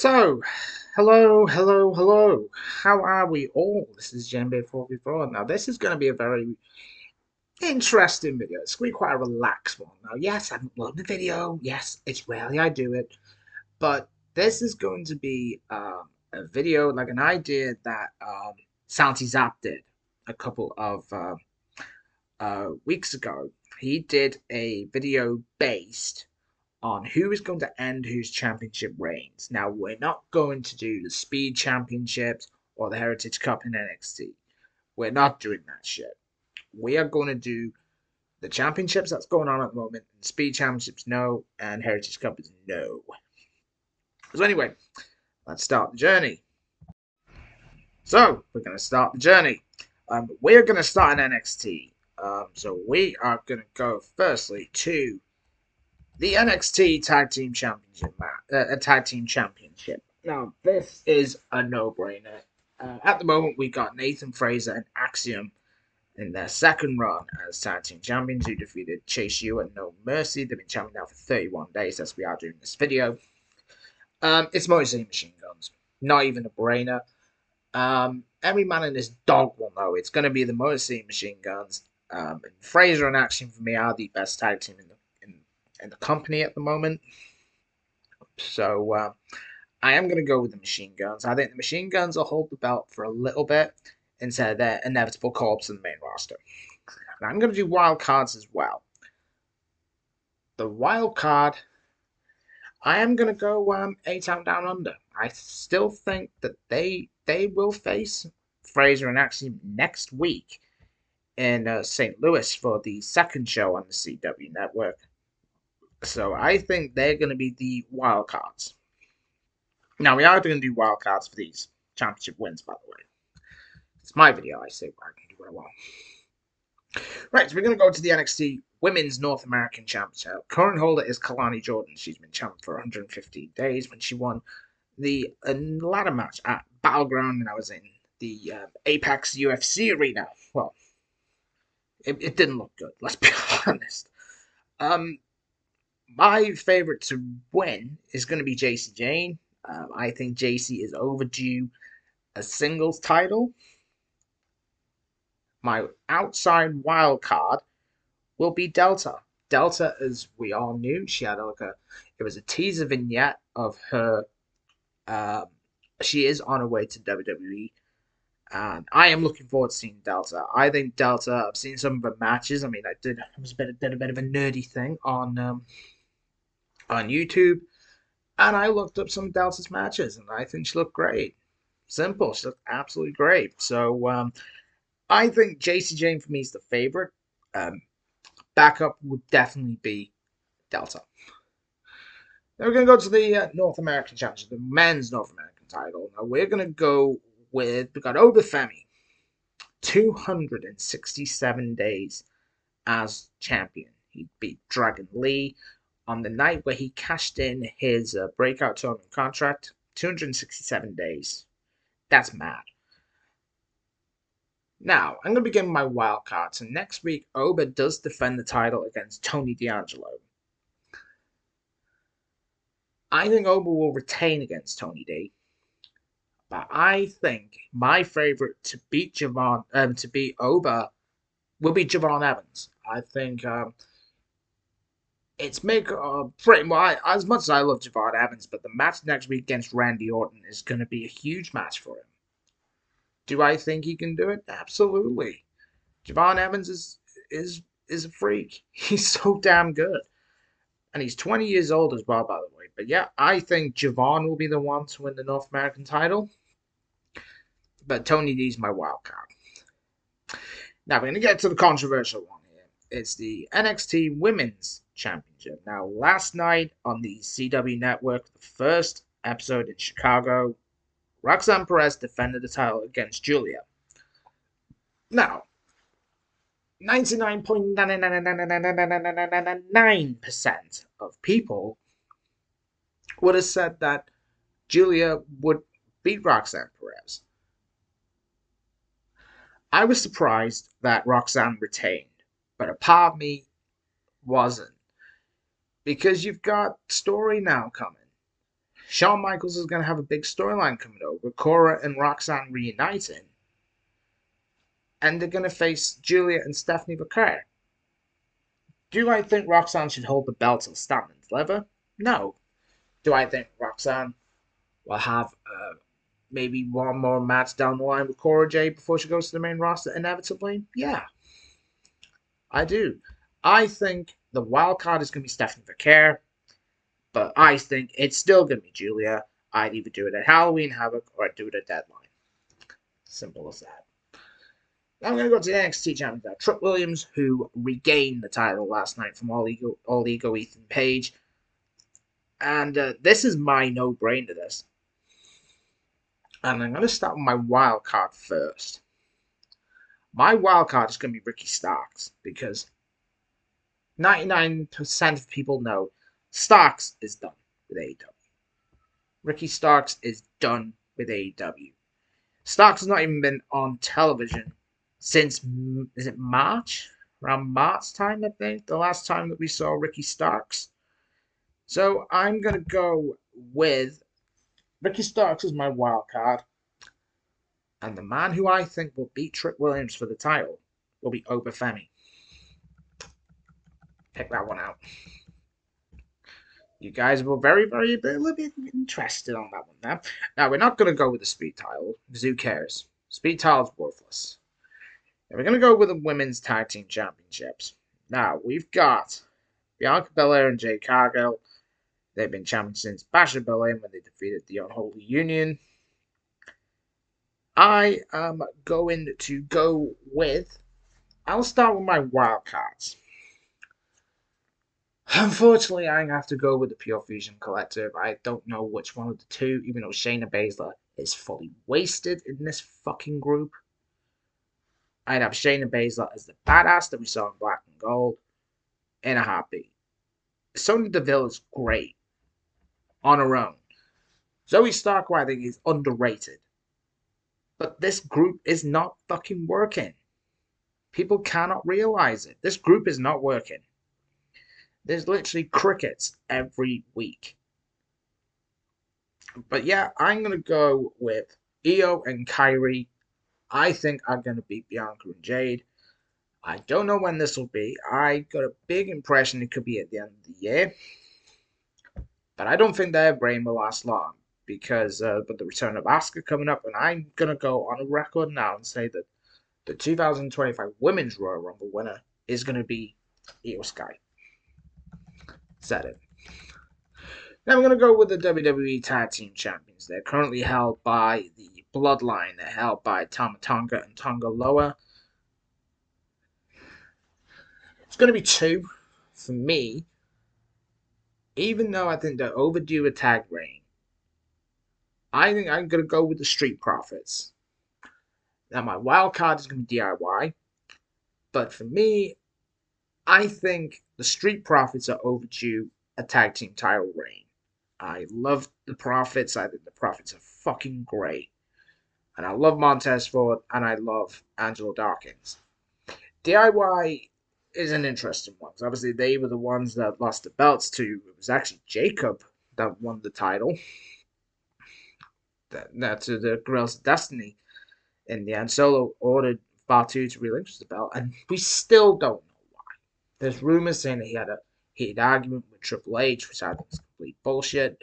So, hello, hello, hello. How are we all? This is Jembe44. Now, this is going to be a very interesting video. It's going to be quite a relaxed one. Now, yes, I'm uploading the video. Yes, it's rarely I do it. But this is going to be a video, like an idea that Santi Zap did a couple of weeks ago. He did a video based on who is going to end whose championship reigns. Now, we're not going to do the Speed Championships or the Heritage Cup in NXT. We're not doing that shit. We are going to do the championships that's going on at the moment. And Speed Championships, no, and Heritage Cup is no. So, anyway, let's start the journey. So, we're going to start the journey. We're going to start in NXT. So, we are going to go firstly to the NXT Tag Team Championship Tag Team Championship. Now, this is a no-brainer. At the moment, we got Nathan Frazer and Axiom in their second run as Tag Team Champions, who defeated Chase U and No Mercy. They've been champion now for 31 days, as we are doing this video. It's mostly machine guns. Not even a brainer. Every man in this dog will know it's going to be the mostly machine guns. And Frazer and Axiom, for me, are the best tag team in the company at the moment. So I am going to go with the machine guns. I think the machine guns will hold the belt for a little bit instead of their inevitable corpse in the main roster. And I'm going to do wild cards as well. The wild card, I am going to go A-Town Down Under. I still think that they will face Frazer and Axiom next week in St. Louis for the second show on the CW network. So I think they're going to be the wild cards. Now, we are going to do wild cards for these championship wins, by the way. It's my video, I say I can do what I want. Right, so we're going to go to the NXT Women's North American Championship. Current holder is Kalani Jordan. She's been champion for 115 days when she won the ladder match at Battleground, and I was in the Apex UFC arena. Well, it didn't look good, let's be honest. My favorite to win is going to be JC Jane. I think JC is overdue a singles title. My outside wild card will be Delta. Delta, as we all knew, she had it was a teaser vignette of her. She is on her way to WWE. And I am looking forward to seeing Delta. I think Delta. I've seen some of her matches. I mean, did a bit of a nerdy thing on YouTube, and I looked up some of Delta's matches, and I think she looked great. Simple, she looked absolutely great. So I think JC Jane for me is the favorite. Backup would definitely be Delta. Now we're going to go to the North American Championship, the men's North American title. Now we're going to go with, we got Obafemi, 267 days as champion. He beat Dragon Lee on the night where he cashed in his breakout tournament contract. 267 days. That's mad. Now, I'm going to begin with my wild card. So next week, Oba does defend the title against Tony D'Angelo. I think Oba will retain against Tony D. But I think my favorite to beat Oba will be Javon Evans. I think it's pretty well. As much as I love Javon Evans, but the match next week against Randy Orton is going to be a huge match for him. Do I think he can do it? Absolutely. Javon Evans is a freak. He's so damn good, and he's 20 years old as well, by the way. But yeah, I think Javon will be the one to win the North American title. But Tony D's my wild card. Now we're going to get to the controversial one here. It's the NXT Women's Championship. Now, last night on the CW network, the first episode in Chicago, Roxanne Perez defended the title against Julia. Now, 99.99999% of people would have said that Julia would beat Roxanne Perez. I was surprised that Roxanne retained, but a part of me wasn't. Because you've got Story now coming. Shawn Michaels is going to have a big storyline coming over. Cora and Roxanne reuniting. And they're going to face Julia and Stephanie Vaquer. Do I think Roxanne should hold the belt and stand and deliver? No. Do I think Roxanne will have maybe one more match down the line with Cora Jade before she goes to the main roster inevitably? Yeah, I do. I think the wild card is going to be Stephanie Vaquer, but I think it's still going to be Julia. I'd either do it at Halloween Havoc or I'd do it at Deadline. Simple as that. Now I'm going to go to the NXT champion now. Trick Williams, who regained the title last night from All Ego Ethan Page. And this is my no-brainer, this. And I'm going to start with my wild card first. My wild card is going to be Ricky Starks because 99% of people know Starks is done with AEW. Ricky Starks is done with AEW. Starks has not even been on television since, is it March? Around March time, I think, the last time that we saw Ricky Starks. So I'm going to go with Ricky Starks as my wild card. And the man who I think will beat Trick Williams for the title will be Obafemi. Pick that one out. You guys were a little bit interested on that one now. Now, we're not going to go with the speed title, because who cares? Speed title's worthless. Now, we're going to go with the women's tag team championships. Now, we've got Bianca Belair and Jade Cargill. They've been champions since Bash at Berlin when they defeated the Unholy Union. I am going to go with... I'll start with my wild cards. Unfortunately, I have to go with the Pure Fusion Collective. I don't know which one of the two, even though Shayna Baszler is fully wasted in this fucking group. I'd have Shayna Baszler as the badass that we saw in Black and Gold in a heartbeat. Sonya Deville is great on her own. Zoe Stark, I think, is underrated. But this group is not fucking working. People cannot realize it. This group is not working. There's literally crickets every week. But yeah, I'm going to go with Io and Kairi. I think I'm going to beat Bianca and Jade. I don't know when this will be. I got a big impression it could be at the end of the year. But I don't think their reign will last long. Because with the return of Asuka coming up, and I'm going to go on a record now and say that the 2025 Women's Royal Rumble winner is going to be Io Sky. Said it. Now we're going to go with the WWE Tag Team Champions. They're currently held by the Bloodline. They're held by Tama Tonga and Tonga Loa. It's going to be two for me. Even though I think they're overdue a tag reign, I think I'm going to go with the Street Profits. Now, my wild card is going to be DIY. But for me, I think the Street Profits are overdue a tag team title reign. I love the Profits. I think the Profits are fucking great. And I love Montez Ford, and I love Angelo Dawkins. DIY is an interesting one. Because obviously, they were the ones that lost the belts to. It was actually Jacob that won the title. That to the Guerrillas of Destiny. In the end, Solo ordered Fatu to relinquish the belt, and we still don't know why. There's rumors saying that he had a heated argument with Triple H, which I think is complete bullshit.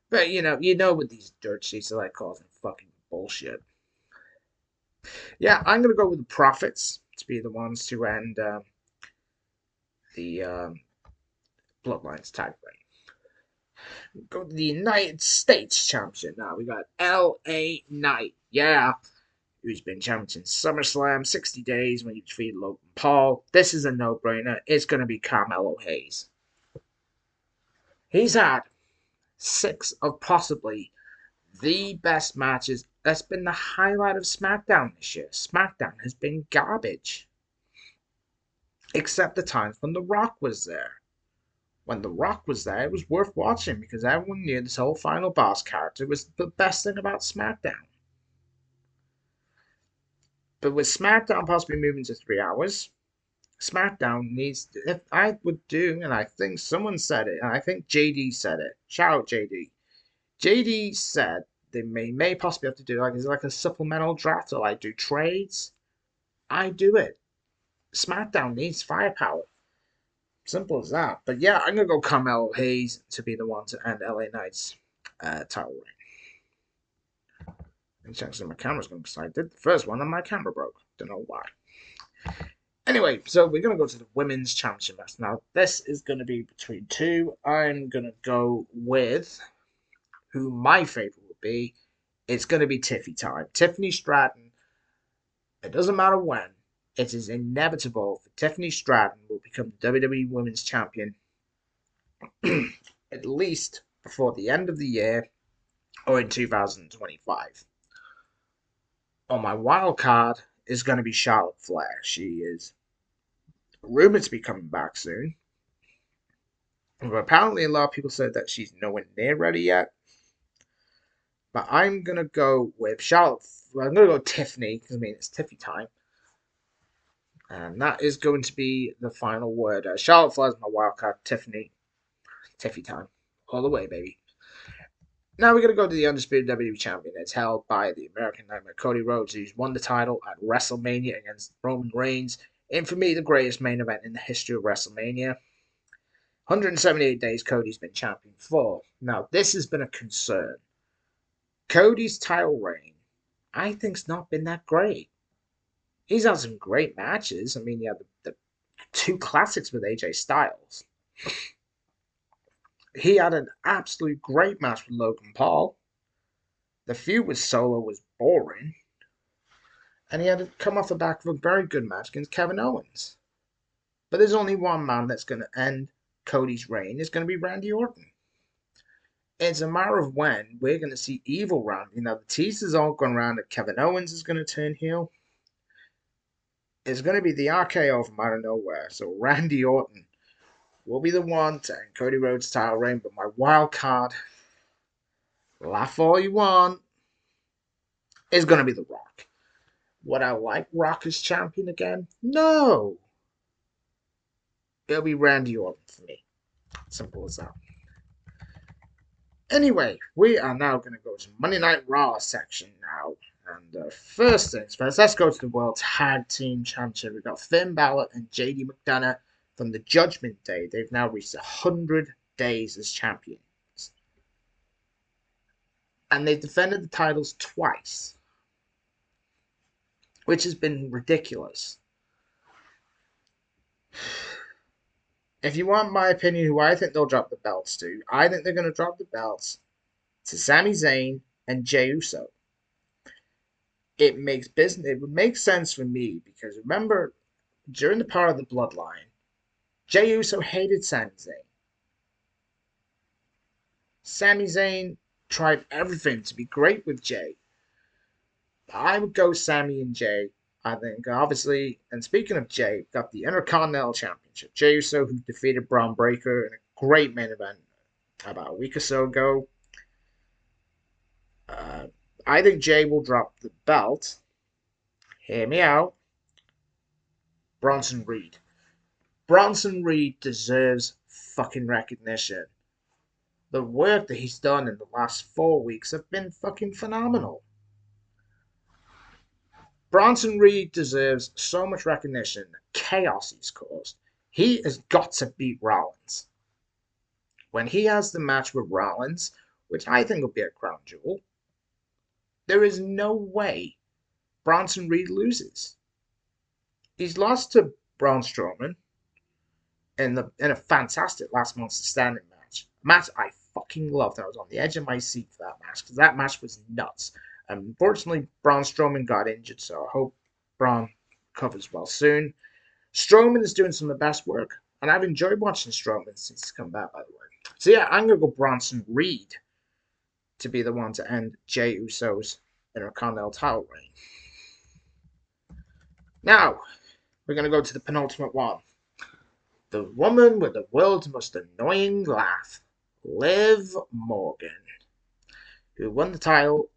But you know, with these dirt sheets, I like causing fucking bullshit. Yeah, I'm gonna go with the Profits to be the ones to end the Bloodlines tag reign. Go to the United States Championship now. We got L.A. Knight. Yeah. Who's been champion since SummerSlam, 60 days when he defeated Logan Paul. This is a no-brainer. It's going to be Carmelo Hayes. He's had 6 of possibly the best matches. That's been the highlight of SmackDown this year. SmackDown has been garbage. Except the times when The Rock was there. When The Rock was there, it was worth watching because everyone knew this whole Final Boss character was the best thing about SmackDown. But with SmackDown possibly moving to 3 hours, SmackDown needs to, if I would do, and I think someone said it, and I think JD said it, shout out JD, JD said they may possibly have to do like, is it like a supplemental draft or like do trades? I do it. SmackDown needs firepower. Simple as that. But yeah, I'm gonna go Carmelo Hayes to be the one to end LA Knight's title reign. And actually, my camera's going because I did the first one and my camera broke. Don't know why. Anyway, so we're gonna go to the women's championship match now. This is gonna be between two. I'm gonna go with who my favorite would be. It's gonna be Tiffy time. Tiffany Stratton. It doesn't matter when. It is inevitable that Tiffany Stratton will become the WWE Women's Champion at least before the end of the year or in 2025. On my wild card is going to be Charlotte Flair. She is rumored to be coming back soon. But apparently, a lot of people said that she's nowhere near ready yet. But I'm going to go with Charlotte. Well, I'm going to go Tiffany because I mean, it's Tiffy time. And that is going to be the final word. Charlotte Flair is my wild card. Tiffy time. All the way, baby. Now we're going to go to the Undisputed WWE Champion. It's held by the American Nightmare Cody Rhodes, who's won the title at WrestleMania against Roman Reigns. And for me, the greatest main event in the history of WrestleMania. 178 days Cody's been champion for. Now, this has been a concern. Cody's title reign, I think, has not been that great. He's had some great matches. I mean, he had the two classics with AJ Styles. He had an absolute great match with Logan Paul. The feud with Solo was boring. And he had to come off the back of a very good match against Kevin Owens. But there's only one man that's going to end Cody's reign. It's going to be Randy Orton. It's a matter of when we're going to see evil Randy. Now, the teasers all gone around that Kevin Owens is going to turn heel. It's going to be the RKO from out of nowhere. So Randy Orton will be the one to end Cody Rhodes' title reign. But my wild card, laugh all you want, is going to be The Rock. Would I like Rock as champion again? No. It'll be Randy Orton for me. Simple as that. Anyway, we are now going to go to Monday Night Raw section now. And first things first, let's go to the World Tag Team Championship. We've got Finn Balor and JD McDonough from the Judgment Day. They've now reached 100 days as champions. And they've defended the titles twice, which has been ridiculous. If you want my opinion, who I think they'll drop the belts to, I think they're going to drop the belts to Sami Zayn and Jey Uso. It would make sense for me because remember, during the part of the Bloodline, Jey Uso hated Sami Zayn. Sami Zayn tried everything to be great with Jey. I would go Sami and Jey. I think, obviously, and speaking of Jey, got the Intercontinental Championship. Jey Uso, who defeated Braun Breaker in a great main event about a week or so ago. I think Jey will drop the belt. Hear me out. Bronson Reed. Bronson Reed deserves fucking recognition. The work that he's done in the last 4 weeks have been fucking phenomenal. Bronson Reed deserves so much recognition. The chaos he's caused. He has got to beat Rollins. When he has the match with Rollins, which I think will be a crown jewel, there is no way Bronson Reed loses. He's lost to Braun Strowman in a fantastic Last Monster Standing match. A match I fucking loved. I was on the edge of my seat for that match because that match was nuts. Unfortunately, Braun Strowman got injured, so I hope Braun recovers well soon. Strowman is doing some of the best work, and I've enjoyed watching Strowman since he's come back, by the way. So yeah, I'm going to go Bronson Reed to be the one to end Jey Uso's Intercontinental title reign. Now, we're going to go to the penultimate one. The woman with the world's most annoying laugh, Liv Morgan, who won the title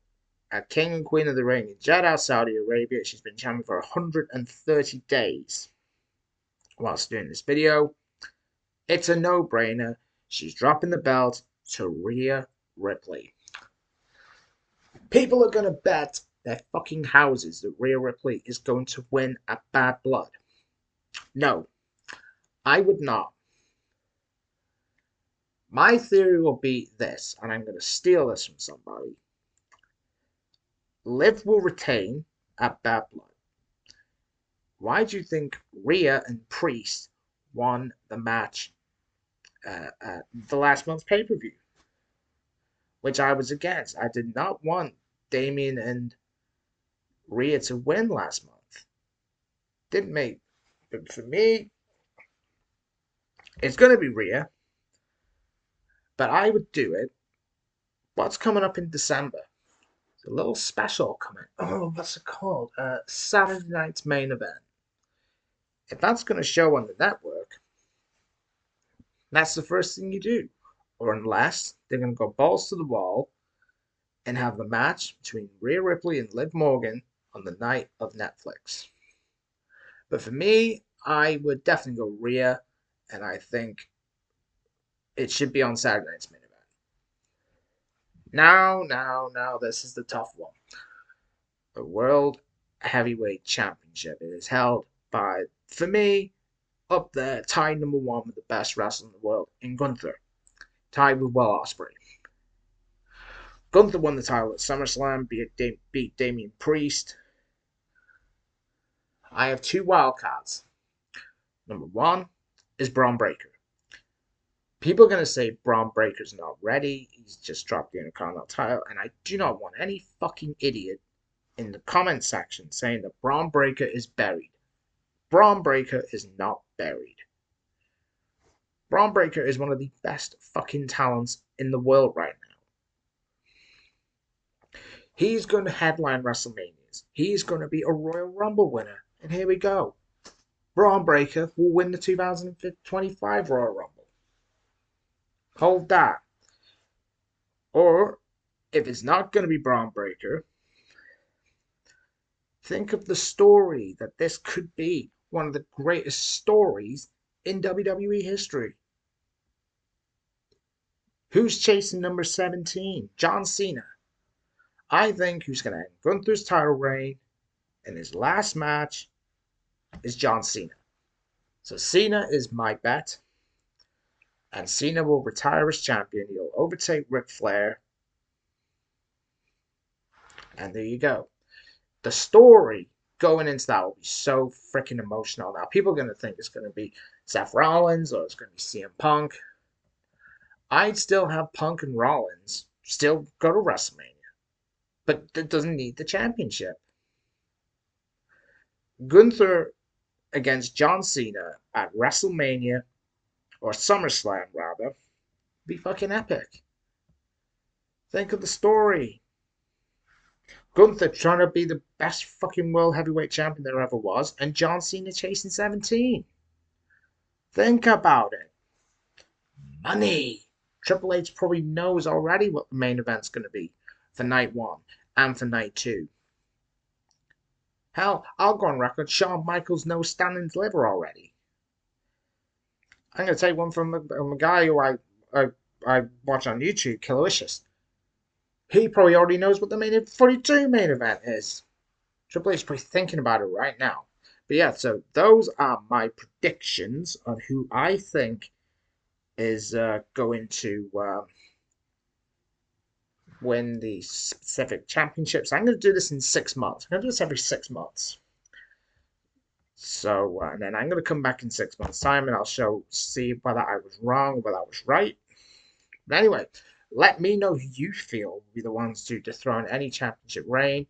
at King and Queen of the Ring in Jeddah, Saudi Arabia. She's been champion for 130 days. Whilst doing this video, it's a no-brainer. She's dropping the belt to Rhea Ripley. People are going to bet their fucking houses that Rhea Ripley is going to win at Bad Blood. No, I would not. My theory will be this, and I'm going to steal this from somebody. Liv will retain at Bad Blood. Why do you think Rhea and Priest won the match at the last month's pay-per-view? Which I was against. I did not want Damien and Rhea to win last month. Didn't make. But for me, it's going to be Rhea. But I would do it. What's coming up in December? It's a little special coming. Oh, what's it called? Saturday night's main event. If that's going to show on the network, that's the first thing you do. Or unless they're going to go balls to the wall and have the match between Rhea Ripley and Liv Morgan on the night of Netflix. But for me, I would definitely go Rhea, and I think it should be on Saturday night's main event. Now, this is the tough one. The World Heavyweight Championship. It is held by, for me, up there, tied number one with the best wrestler in the world, in Gunther, tied with Will Ospreay. Gunther won the title at SummerSlam, beat Damian Priest. I have two wildcards. Number one is Braun Breaker. People are going to say Braun Breaker's not ready. He's just dropped the Intercontinental title. And I do not want any fucking idiot in the comment section saying that Braun Breaker is buried. Braun Breaker is not buried. Braun Breaker is one of the best fucking talents in the world right now. He's going to headline WrestleManias. He's going to be a Royal Rumble winner. And here we go. Braun Breaker will win the 2025 Royal Rumble. Hold that. Or, if it's not going to be Braun Breaker, think of the story that this could be. One of the greatest stories in WWE history. Who's chasing number 17? John Cena. I think who's going to end Gunther's title reign in his last match is John Cena. So Cena is my bet. And Cena will retire as champion. He'll overtake Ric Flair. And there you go. The story going into that will be so freaking emotional. Now, people are going to think it's going to be Seth Rollins or it's going to be CM Punk. I'd still have Punk and Rollins still go to WrestleMania. But it doesn't need the championship. Gunther against John Cena at WrestleMania, or SummerSlam rather, be fucking epic. Think of the story. Gunther trying to be the best fucking world heavyweight champion there ever was, and John Cena chasing 17. Think about it. Money. Triple H probably knows already what the main event's going to be for night one and for night two. Hell, I'll go on record. Shawn Michaels knows Stand and Deliver already. I'm going to take one from a guy who I watch on YouTube, Killicious. He probably already knows what the main 42 main event is. Triple H is probably thinking about it right now. But yeah, so those are my predictions on who I think is going to win the specific championships. I'm going to do this in 6 months. I'm going to do this every 6 months. So, and then I'm going to come back in 6 months' time and I'll see whether I was wrong or whether I was right. But anyway, let me know who you feel will be the ones to dethrone any championship reign.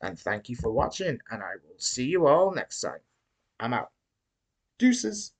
And thank you for watching, and I will see you all next time. I'm out. Deuces.